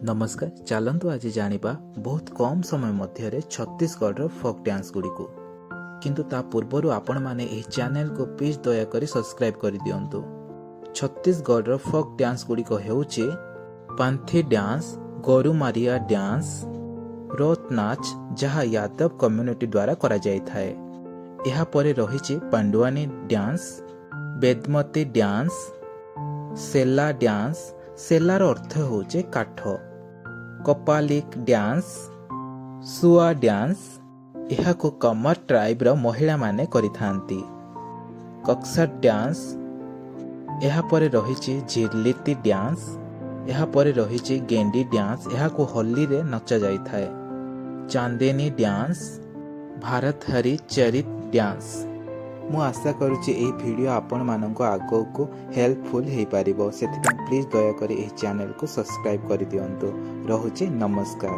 नमस्कार चलतु आज जानिबा बहुत कम समय मध्य छत्तीसगढ़ फोक डांस गुड़ी को किंतु ता पूर्वर आपण माने एही चैनल को प्लीज दया करी सब्सक्राइब कर दियंतु। छत्तीसगढ़ फोक डांस गुड़ी को हेउचे पांथी डांस, गोरुमारिया डांस, रोत नाच जहाँ यादव कम्युनिटी द्वारा करा जाय थाए। एहा परे रहिछि पांडुआनी डांस, बेदमती डांस, सेला डांस। सेलार अर्थ होचे काठ। कपालिक डांस, सुआ डांस यह को कमर ट्राइब रो महिला माने करिथांती। कक्सट डांस यह परे रहिछि झिरलिती डांस, यह परे रहिछि गेंडी डांस यह को होली रे नचा जाय थाए। चांदेनी डांस, भारत हरी चरित डांस। मु आशा करुछि एही वीडियो आपण मानको आगो को हेल्पफुल हेई पारिबो। सेथिପାଇଁ प्लीज दया करी एही चैनल को सब्सक्राइब करि दियंतु। रहुछि नमस्कार।